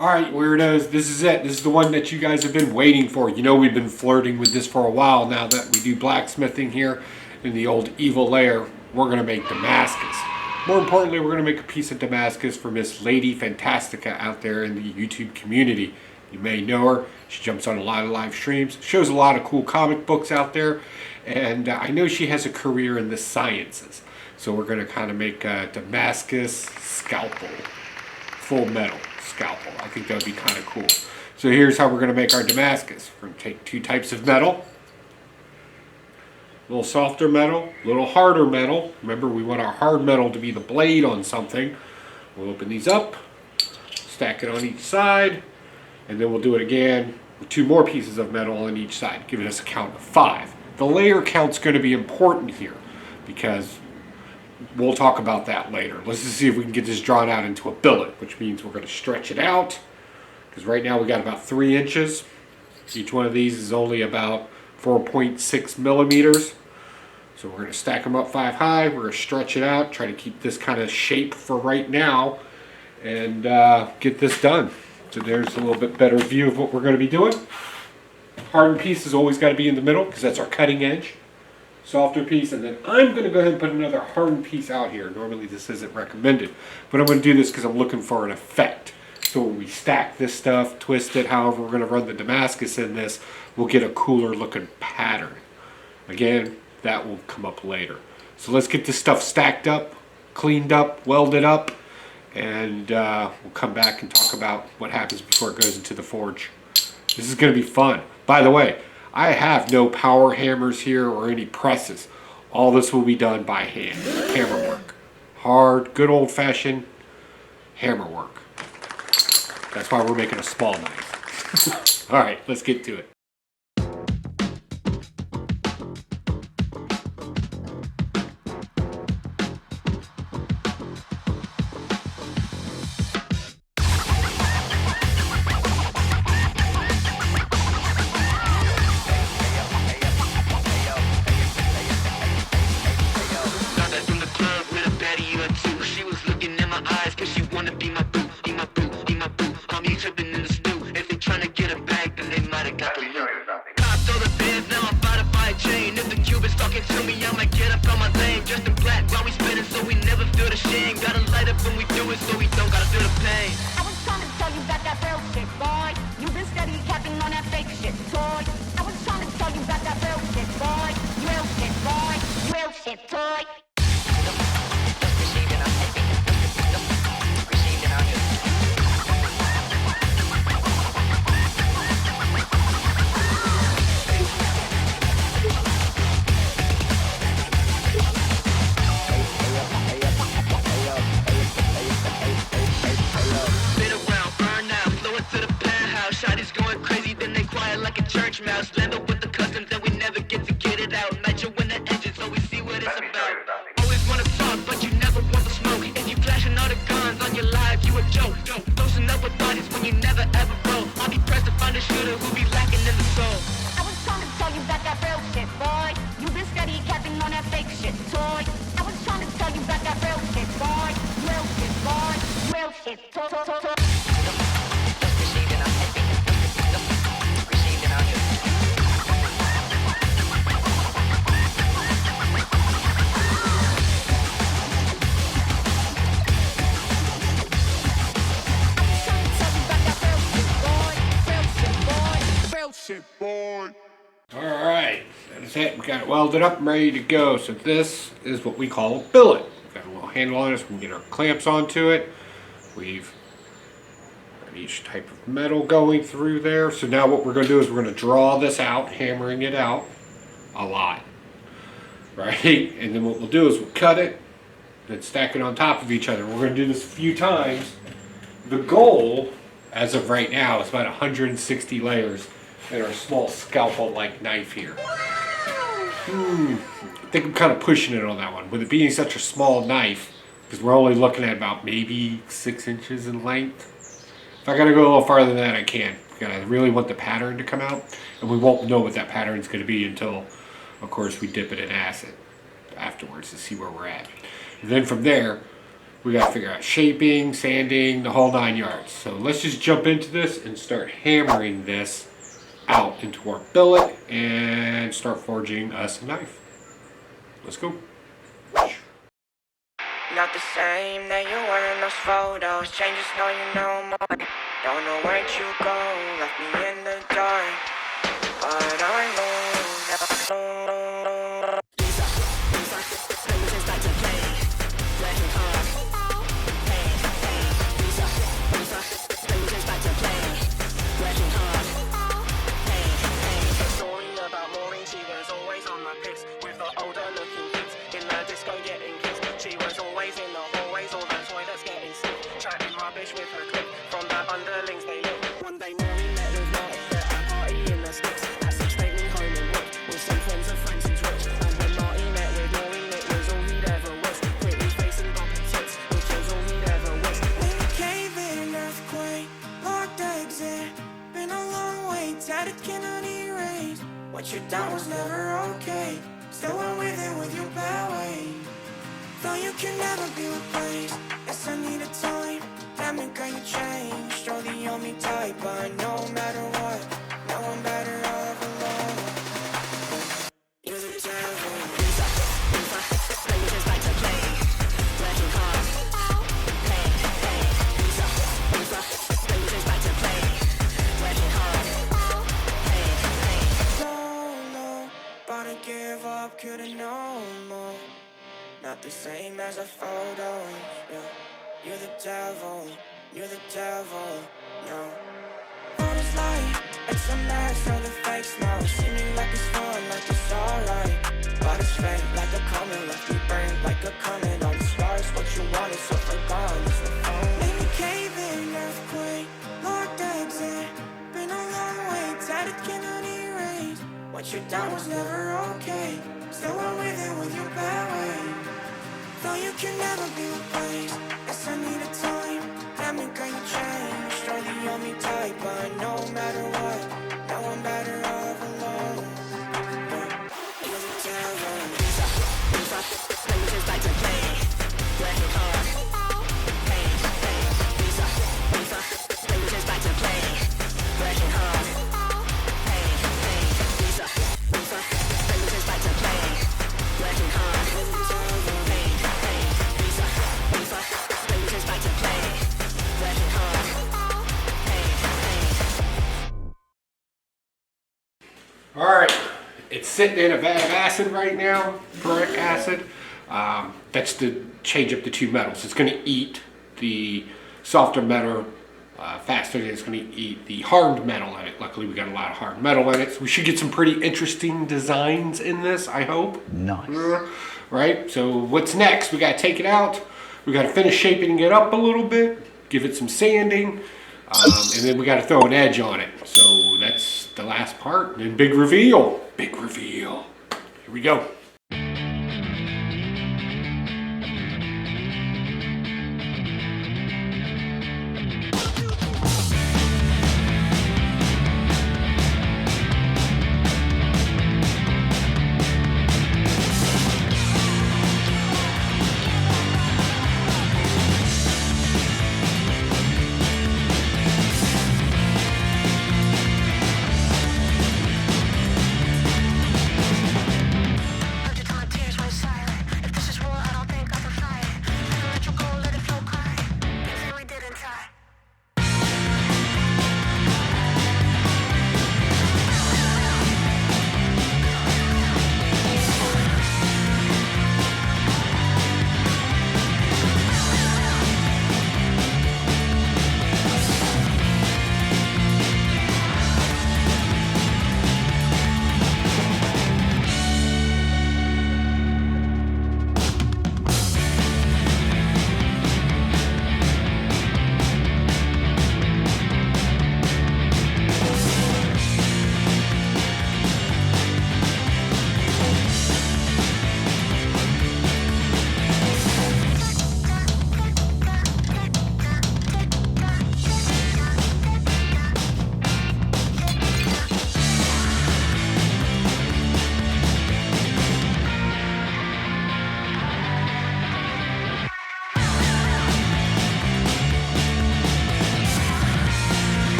Alright, weirdos, this is it. This is the one that you guys have been waiting for. You know we've been flirting with this for a while now that we do blacksmithing here in the old evil lair. We're going to make Damascus. More importantly, we're going to make a piece of Damascus for Miss Lady Fantastica out there in the YouTube community. You may know her. She jumps on a lot of live streams, shows a lot of cool comic books out there, and I know she has a career in the sciences. So we're going to kind of make a Damascus Scalpel, full metal scalpel. I think that would be kind of cool. So here's how we're going to make our Damascus. We're going to take two types of metal. A little softer metal, a little harder metal. Remember, we want our hard metal to be the blade on something. We'll open these up, stack it on each side, and then we'll do it again with two more pieces of metal on each side, giving us a count of 5. The layer count's going to be important here because we'll talk about that later. Let's just see if we can get this drawn out into a billet, which means we're going to stretch it out. Because right now we got about 3 inches. Each one of these is only about 4.6 millimeters. So we're going to stack them up 5 high. We're going to stretch it out, try to keep this kind of shape for right now, and get this done. So there's a little bit better view of what we're going to be doing. Hardened piece has always got to be in the middle because that's our cutting edge. Softer piece, and then I'm going to go ahead and put another hardened piece out here. Normally this isn't recommended, but I'm going to do this because I'm looking for an effect. So when we stack this stuff, twist it, however we're going to run the Damascus in this, we'll get a cooler looking pattern. Again, that will come up later. So let's get this stuff stacked up, cleaned up, welded up, and we'll come back and talk about what happens before it goes into the forge. This is going to be fun. By the way, I have no power hammers here or any presses. All this will be done by hand, hammer work. Hard, good old-fashioned hammer work. That's why we're making a small knife. All right, let's get to it. Alright, that's it. We got it welded up and ready to go. So this is what we call a billet. We've got a little handle on us. We can get our clamps onto it. We've got each type of metal going through there. So now what we're going to do is we're going to draw this out, hammering it out a lot. Right? And then what we'll do is we'll cut it, then stack it on top of each other. We're going to do this a few times. The goal, as of right now, is about 160 layers. And our small scalpel-like knife here. I think I'm kind of pushing it on that one. With it being such a small knife, because we're only looking at about maybe 6 inches in length. If I gotta go a little farther than that, I can. Because I really want the pattern to come out. And we won't know what that pattern is going to be until, of course, we dip it in acid afterwards to see where we're at. And then from there, We got to figure out shaping, sanding, the whole 9 yards. So let's just jump into this and start hammering this out into our billet and start forging us a knife. Let's go. Not the same that you were in those photos. Changes, no, you know more. Don't know where'd you go, left me in the dark. But I know. What you done was never okay. Still went with it with your bad way. Though you can never be replaced. Yes, I need a time. Damn it, girl, you changed. You're the only type, but no matter what, no one better off alone. You're the devil. Give up, could've known more. Not the same as a photo. Yeah. You're the devil, you're the devil. No. All this light, it's a mess, all the fake smoke. Seeming like it's fun, like it's alright. But it's fake, like a comet, left me burned like a comet. All the stars, what you wanted, so far gone. It's the phone. Made me cave in, earthquake, locked exit. Been a long way, tatted cannot erase. What you done was never okay. Still went with it with your bad way. Though you can never be replaced. Yes, I need a time. Damn it, girl, you changed. You're the only type, but no matter what, no one better off alone. Yeah. You're the devil. Just like to play. Working hard. Hey, just like to play. Working hard. Alright, it's sitting in a vat of acid right now, boric acid. That's to change up the two metals. It's going to eat the softer metal faster than it's going to eat the hard metal in it. Luckily, we got a lot of hard metal in it, so we should get some pretty interesting designs in this, I hope. Nice. Right, so what's next? We got to take it out. We got to finish shaping it up a little bit, give it some sanding, and then we got to throw an edge on it. So that's the last part. And then big reveal. Big reveal. Here we go.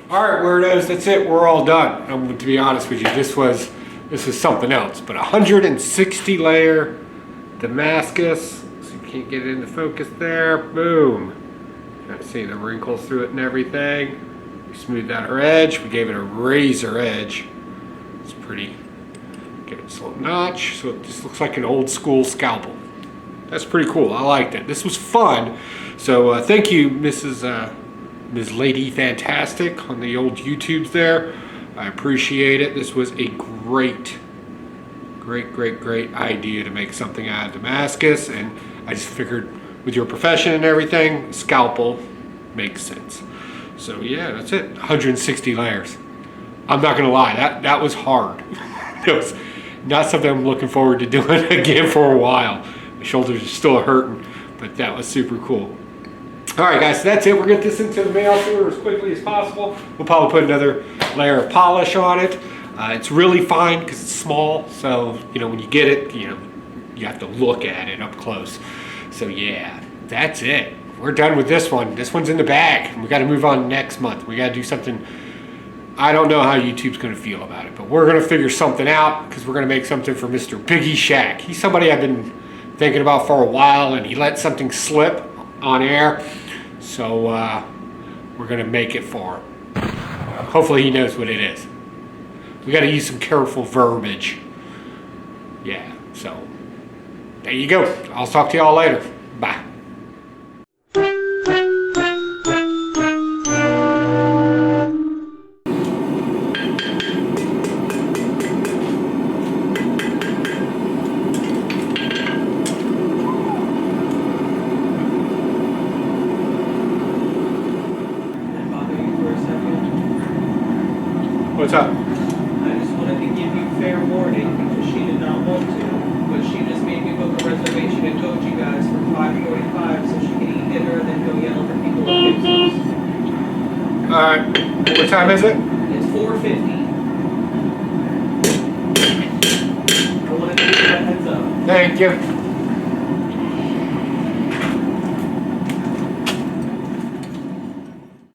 All right, weirdos, that's it. We're all done. To be honest with you, this was something else. But 160 layer Damascus. So you can't get it into focus there. Boom. Kind of see the wrinkles through it and everything. We smoothed out her edge. We gave it a razor edge. It's pretty. Give it a little notch, so it just looks like an old school scalpel. That's pretty cool. I liked it. This was fun. So thank you, Ms. Lady Fantastic on the old YouTubes there. I appreciate it. This was a great idea to make something out of Damascus, and I just figured with your profession and everything, scalpel makes sense. So yeah, that's it. 160 layers. I'm not gonna lie, that was hard. It was not something I'm looking forward to doing again for a while. My shoulders are still hurting, but that was super cool. All right, guys, so that's it. We'll get this into the mail sewer as quickly as possible. We'll probably put another layer of polish on it. It's really fine because it's small, so when you get it, you have to look at it up close. So yeah, that's it. We're done with this one. This one's in the bag. We got to move on next month. We got to do something. I don't know how YouTube's going to feel about it, but we're going to figure something out because we're going to make something for Mr. Biggie Shack. He's somebody I've been thinking about for a while, and he let something slip on air. So we're going to make it for him. Hopefully he knows what it is. We got to use some careful verbiage. Yeah, so there you go. I'll talk to y'all later. Bye. What's up? I just wanted to give you fair warning because she did not want to, but she just made me book a reservation and told you guys for 5:45 so she can eat dinner and then go yell at the people at Gibson's. Alright, what time is it? It's 4:50. I wanted to give you a heads up. Thank you.